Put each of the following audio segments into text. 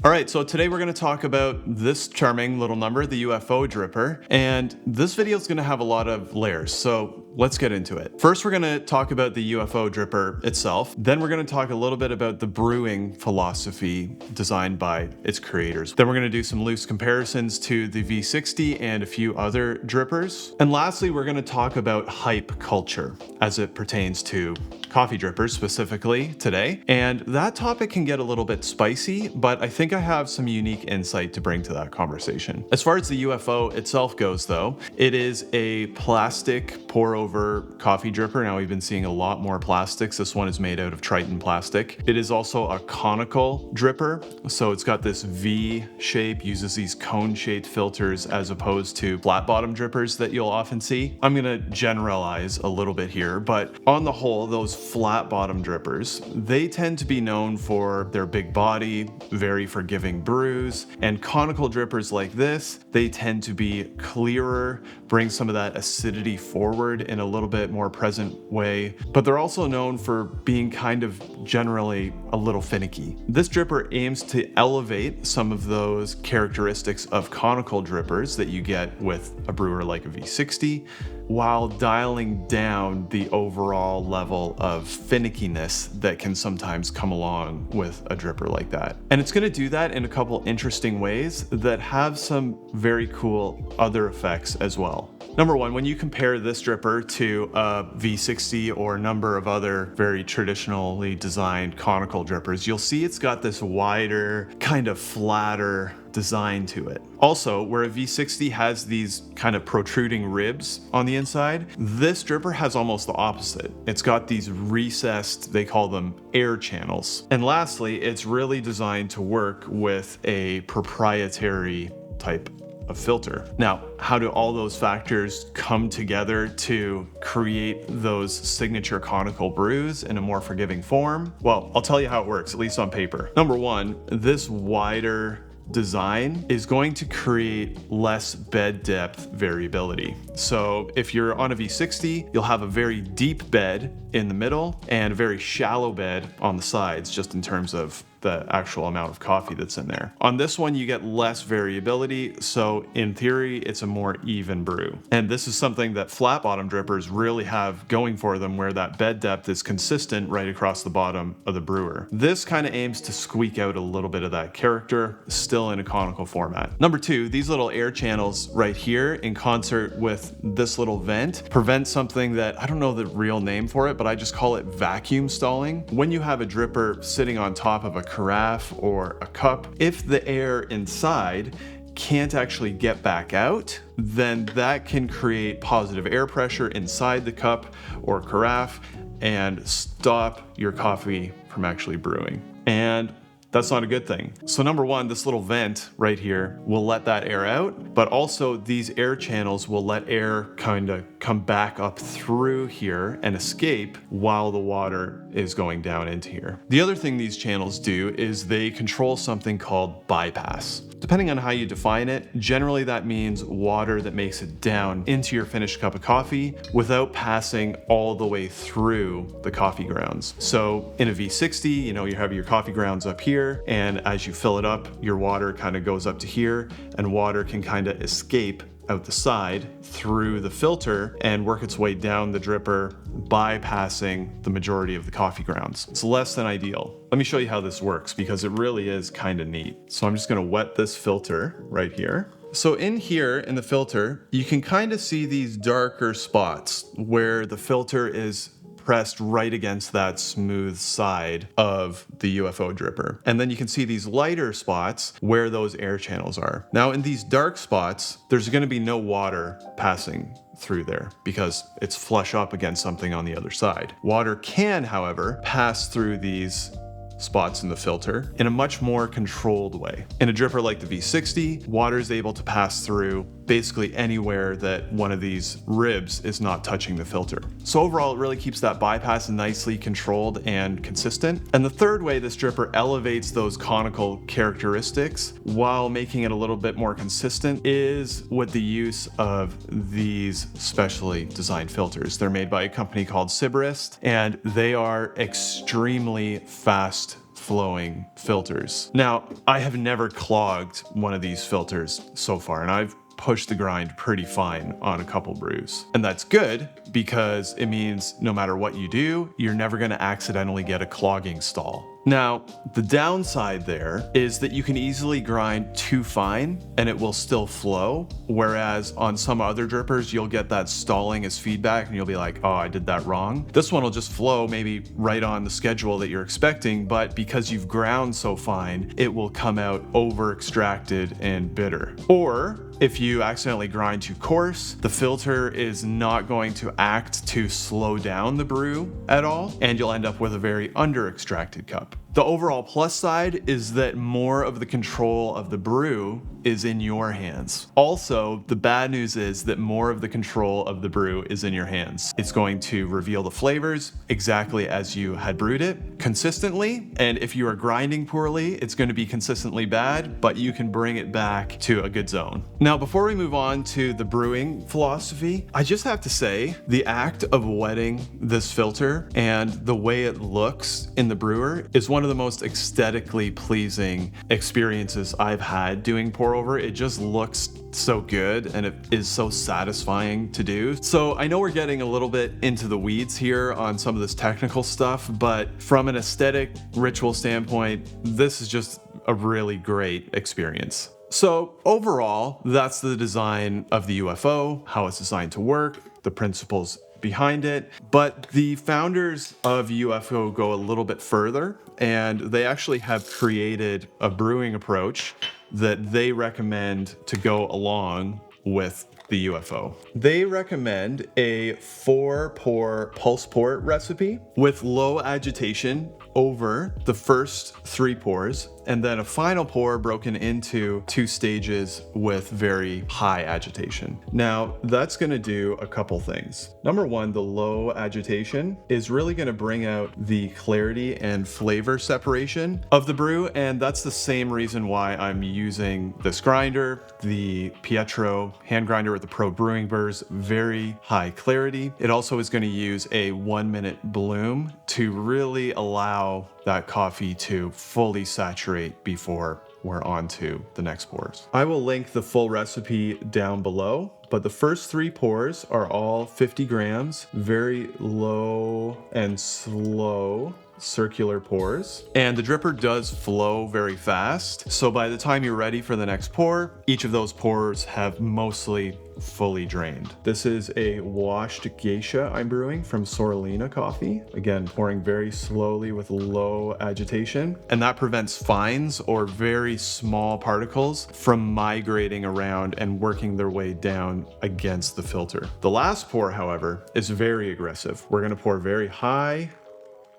All right, so today we're going to talk about this charming little number, the UFO Dripper, and this video is going to have a lot of layers, so let's get into it. First, we're going to talk about the UFO Dripper itself. Then we're going to talk a little bit about the brewing philosophy designed by its creators. Then we're going to do some loose comparisons to the V60 and a few other drippers. And lastly, we're going to talk about hype culture as it pertains to coffee drippers specifically today. And that topic can get a little bit spicy, but I think I have some unique insight to bring to that conversation. As far as the UFO itself goes though, it is a plastic pour over coffee dripper. Now we've been seeing a lot more plastics. This one is made out of Triton plastic. It is also a conical dripper. So it's got this V shape, uses these cone shaped filters as opposed to flat bottom drippers that you'll often see. I'm gonna generalize a little bit here, but on the whole, those flat bottom drippers, they tend to be known for their big body, very forgiving brews, and conical drippers like this, they tend to be clearer, bring some of that acidity forward in a little bit more present way, but they're also known for being kind of generally a little finicky. This dripper aims to elevate some of those characteristics of conical drippers that you get with a brewer like a V60, while dialing down the overall level of finickiness that can sometimes come along with a dripper like that. And it's going to do that in a couple interesting ways that have some very cool other effects as well. Number one, when you compare this dripper to a V60 or a number of other very traditionally designed conical drippers, you'll see it's got this wider, kind of flatter design to it. Also, where a V60 has these kind of protruding ribs on the inside, this dripper has almost the opposite. It's got these recessed, they call them air channels. And lastly, it's really designed to work with a proprietary type of filter. Now, how do all those factors come together to create those signature conical brews in a more forgiving form? Well, I'll tell you how it works, at least on paper. Number one, this wider design is going to create less bed depth variability. So if you're on a V60, you'll have a very deep bed in the middle and a very shallow bed on the sides, just in terms of the actual amount of coffee that's in there. On this one, you get less variability, so in theory, it's a more even brew. And this is something that flat bottom drippers really have going for them, where that bed depth is consistent right across the bottom of the brewer. This kind of aims to squeak out a little bit of that character, still in a conical format. Number two, these little air channels right here in concert with this little vent prevent something that I don't know the real name for it, but I just call it vacuum stalling. When you have a dripper sitting on top of a carafe or a cup, if the air inside can't actually get back out, then that can create positive air pressure inside the cup or carafe and stop your coffee from actually brewing. And that's not a good thing. So number one, this little vent right here will let that air out, but also these air channels will let air kind of come back up through here and escape while the water is going down into here. The other thing these channels do is they control something called bypass. Depending on how you define it, generally that means water that makes it down into your finished cup of coffee without passing all the way through the coffee grounds. So in a V60, you have your coffee grounds up here, and as you fill it up, your water kind of goes up to here, and water can kind of escape out the side through the filter and work its way down the dripper, bypassing the majority of the coffee grounds. It's less than ideal. Let me show you how this works, because it really is kind of neat. So I'm just going to wet this filter right here. So in here in the filter, you can kind of see these darker spots where the filter is pressed right against that smooth side of the UFO dripper. And then you can see these lighter spots where those air channels are. Now in these dark spots, there's going to be no water passing through there because it's flush up against something on the other side. Water can, however, pass through these spots in the filter in a much more controlled way. In a dripper like the V60, water is able to pass through basically anywhere that one of these ribs is not touching the filter. So overall, it really keeps that bypass nicely controlled and consistent. And the third way this dripper elevates those conical characteristics while making it a little bit more consistent is with the use of these specially designed filters. They're made by a company called Sybarist, and they are extremely fast flowing filters. Now, I have never clogged one of these filters so far, and I've pushed the grind pretty fine on a couple brews. And that's good because it means no matter what you do, you're never gonna accidentally get a clogging stall. Now, the downside there is that you can easily grind too fine and it will still flow, whereas on some other drippers, you'll get that stalling as feedback and you'll be like, oh, I did that wrong. This one will just flow maybe right on the schedule that you're expecting, but because you've ground so fine, it will come out over extracted and bitter. Or if you accidentally grind too coarse, the filter is not going to act to slow down the brew at all, and you'll end up with a very under-extracted cup. The overall plus side is that more of the control of the brew is in your hands. Also, the bad news is that more of the control of the brew is in your hands. It's going to reveal the flavors exactly as you had brewed it consistently, and if you are grinding poorly, it's going to be consistently bad, but you can bring it back to a good zone. Now, before we move on to the brewing philosophy, I just have to say the act of wetting this filter and the way it looks in the brewer is one of the most aesthetically pleasing experiences I've had doing pour over. It just looks so good and it is so satisfying to do. So I know we're getting a little bit into the weeds here on some of this technical stuff, but from an aesthetic ritual standpoint, this is just a really great experience. So overall, that's the design of the UFO, how it's designed to work, the principles behind it. But the founders of UFO go a little bit further, and they actually have created a brewing approach that they recommend to go along with the UFO. They recommend a 4-pour pulse pour recipe with low agitation over the first 3 pours, and then a final pour broken into 2 stages with very high agitation. Now, that's gonna do a couple things. Number one, the low agitation is really gonna bring out the clarity and flavor separation of the brew, and that's the same reason why I'm using this grinder, the Pietro hand grinder with the Pro Brewing Burrs, very high clarity. It also is gonna use a 1-minute bloom to really allow that coffee to fully saturate before we're on to the next pours. I will link the full recipe down below, but the first 3 pours are all 50 grams, very low and slow circular pours, and the dripper does flow very fast. So by the time you're ready for the next pour, each of those pours have mostly fully drained. This is a washed geisha I'm brewing from Sorolina coffee. Again, pouring very slowly with low agitation, and that prevents fines or very small particles from migrating around and working their way down against the filter. The last pour, however, is very aggressive. We're gonna pour very high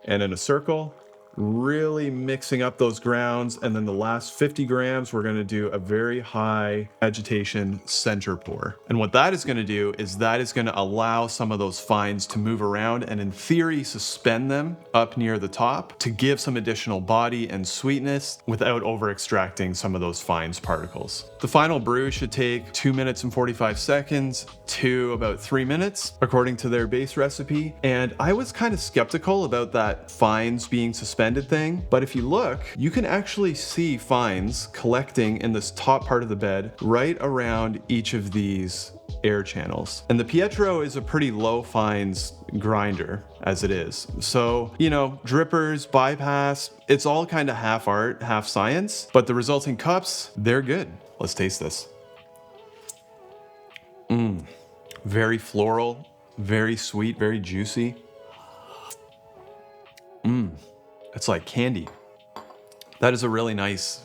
and in a circle, really mixing up those grounds, and then the last 50 grams, we're gonna do a very high agitation center pour. And what that is gonna do is that is gonna allow some of those fines to move around and in theory suspend them up near the top to give some additional body and sweetness without over extracting some of those fines particles. The final brew should take 2 minutes and 45 seconds to about 3 minutes, according to their base recipe. And I was kind of skeptical about that fines being suspended thing, but if you look, you can actually see fines collecting in this top part of the bed right around each of these air channels. And the Pietro is a pretty low fines grinder as it is. So, you know, drippers, bypass, it's all kind of half art, half science, but the resulting cups, they're good. Let's taste this. Very floral, very sweet, very juicy. It's like candy. That is a really nice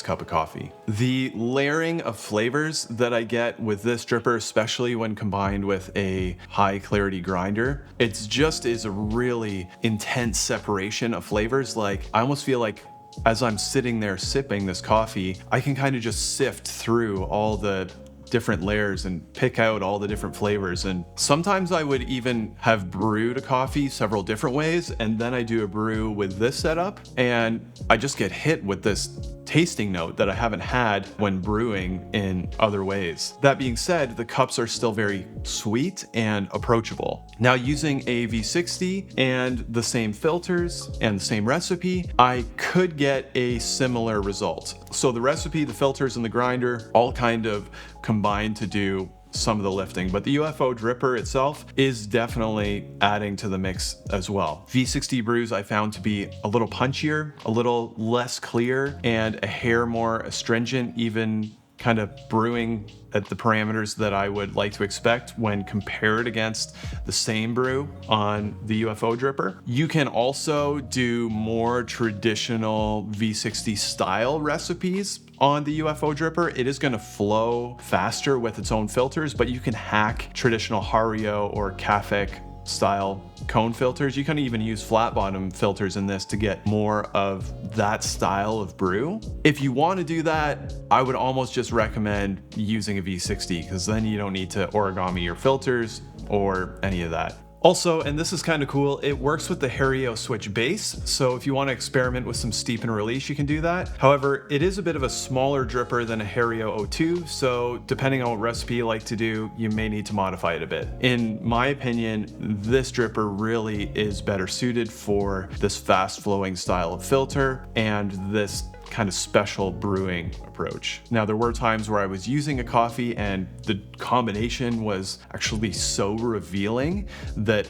cup of coffee. The layering of flavors that I get with this dripper, especially when combined with a high clarity grinder, it's just is a really intense separation of flavors. Like, I almost feel like as I'm sitting there sipping this coffee, I can kind of just sift through all the different layers and pick out all the different flavors. And sometimes I would even have brewed a coffee several different ways, and then I do a brew with this setup, and I just get hit with this tasting note that I haven't had when brewing in other ways. That being said, the cups are still very sweet and approachable. Now, using a V60 and the same filters and the same recipe, I could get a similar result. So the recipe, the filters, and the grinder all kind of combine to do some of the lifting, but the UFO Dripper itself is definitely adding to the mix as well. V60 brews I found to be a little punchier, a little less clear, and a hair more astringent, even kind of brewing at the parameters that I would like to expect when compared against the same brew on the UFO Dripper. You can also do more traditional V60 style recipes on the UFO Dripper. It is going to flow faster with its own filters, but you can hack traditional Hario or Cafec style cone filters. You can even use flat bottom filters in this to get more of that style of brew. If you want to do that, I would almost just recommend using a V60, because then you don't need to origami your filters or any of that. Also, and this is kind of cool, it works with the Hario switch base, so if you want to experiment with some steep and release, you can do that. However, it is a bit of a smaller dripper than a Hario O2, so depending on what recipe you like to do, you may need to modify it a bit. In my opinion, this dripper really is better suited for this fast flowing style of filter and this kind of special brewing approach. Now, there were times where I was using a coffee and the combination was actually so revealing that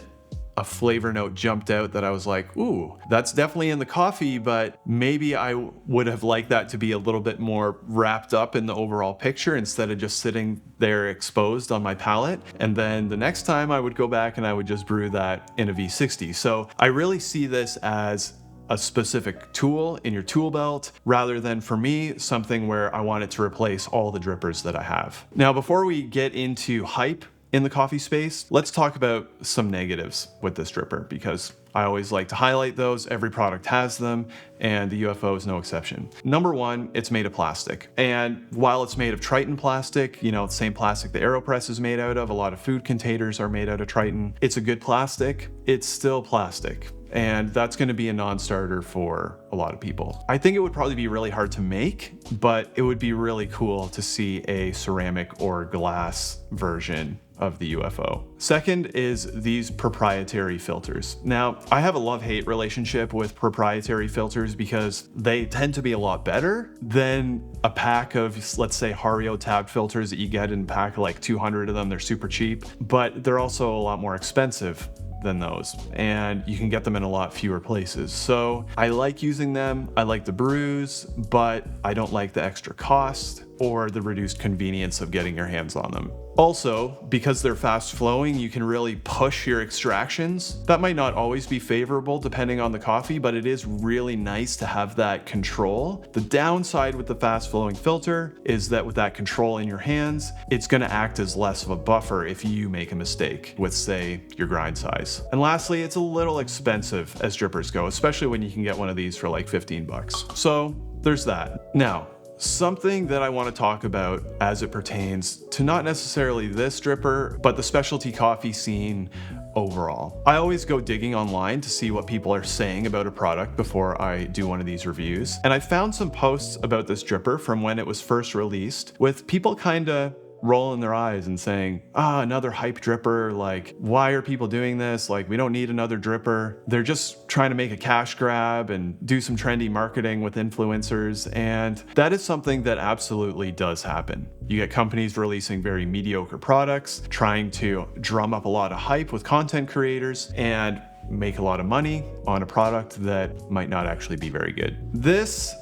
a flavor note jumped out that I was like, ooh, that's definitely in the coffee, but maybe I would have liked that to be a little bit more wrapped up in the overall picture instead of just sitting there exposed on my palate. And then the next time I would go back and I would just brew that in a V60. So I really see this as a specific tool in your tool belt, rather than, for me, something where I want it to replace all the drippers that I have. Now, before we get into hype in the coffee space, let's talk about some negatives with this dripper, because I always like to highlight those. Every product has them, and the UFO is no exception. Number one, it's made of plastic. And while it's made of Triton plastic, you know, the same plastic the AeroPress is made out of, a lot of food containers are made out of Triton. It's a good plastic, it's still plastic. And that's going to be a non-starter for a lot of people. I think it would probably be really hard to make, but it would be really cool to see a ceramic or glass version of the UFO. Second is these proprietary filters. Now, I have a love-hate relationship with proprietary filters because they tend to be a lot better than a pack of, let's say, Hario tab filters that you get in a pack of like 200 of them. They're super cheap, but they're also a lot more expensive than those, and you can get them in a lot fewer places. So I like using them, I like the brews, but I don't like the extra cost or the reduced convenience of getting your hands on them. Also, because they're fast flowing, you can really push your extractions. That might not always be favorable depending on the coffee, but it is really nice to have that control. The downside with the fast flowing filter is that with that control in your hands, it's going to act as less of a buffer if you make a mistake with, say, your grind size. And lastly, it's a little expensive as drippers go, especially when you can get one of these for like 15 bucks. So there's that. Now, something that I want to talk about as it pertains to not necessarily this dripper, but the specialty coffee scene overall. I always go digging online to see what people are saying about a product before I do one of these reviews. And I found some posts about this dripper from when it was first released, with people kind of rolling their eyes and saying, another hype dripper, like, why are people doing this? Like, we don't need another dripper. They're just trying to make a cash grab and do some trendy marketing with influencers. And that is something that absolutely does happen. You get companies releasing very mediocre products, trying to drum up a lot of hype with content creators and make a lot of money on a product that might not actually be very good. This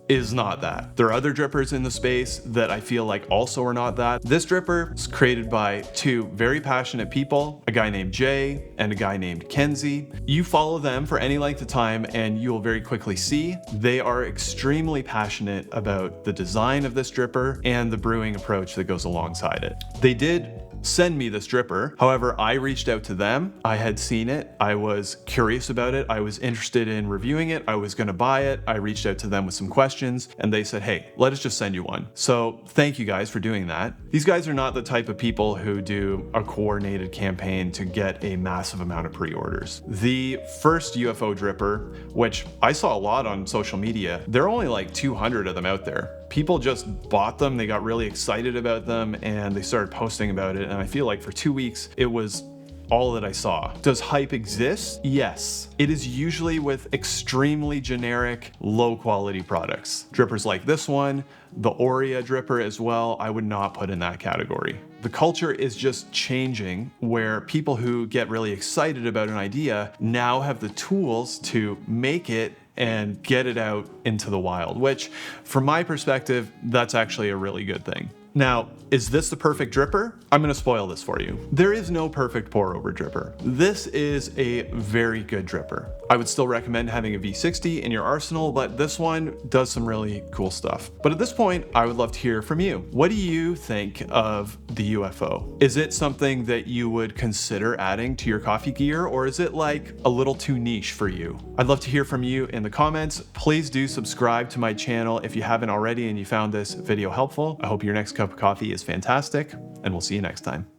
is not that. There are other drippers in the space that I feel like also are not that. This dripper is created by two very passionate people, a guy named Jay and a guy named Kenzie. You follow them for any length of time and you will very quickly see they are extremely passionate about the design of this dripper and the brewing approach that goes alongside it. They did send me this dripper. However, I reached out to them. I had seen it. I was curious about it. I was interested in reviewing it. I was going to buy it. I reached out to them with some questions and they said, hey, let us just send you one. So thank you guys for doing that. These guys are not the type of people who do a coordinated campaign to get a massive amount of pre-orders. The first UFO dripper, which I saw a lot on social media, there are only like 200 of them out there. People just bought them, they got really excited about them, and they started posting about it. And I feel like for 2 weeks, it was all that I saw. Does hype exist? Yes. It is usually with extremely generic, low quality products. Drippers like this one, the Aurea dripper as well, I would not put in that category. The culture is just changing where people who get really excited about an idea now have the tools to make it and get it out into the wild, which from my perspective, that's actually a really good thing. Now, is this the perfect dripper? I'm gonna spoil this for you. There is no perfect pour over dripper. This is a very good dripper. I would still recommend having a V60 in your arsenal, but this one does some really cool stuff. But at this point, I would love to hear from you. What do you think of the UFO? Is it something that you would consider adding to your coffee gear, or is it like a little too niche for you? I'd love to hear from you in the comments. Please do subscribe to my channel if you haven't already and you found this video helpful. I hope your next cup of coffee is fantastic, and we'll see you next time.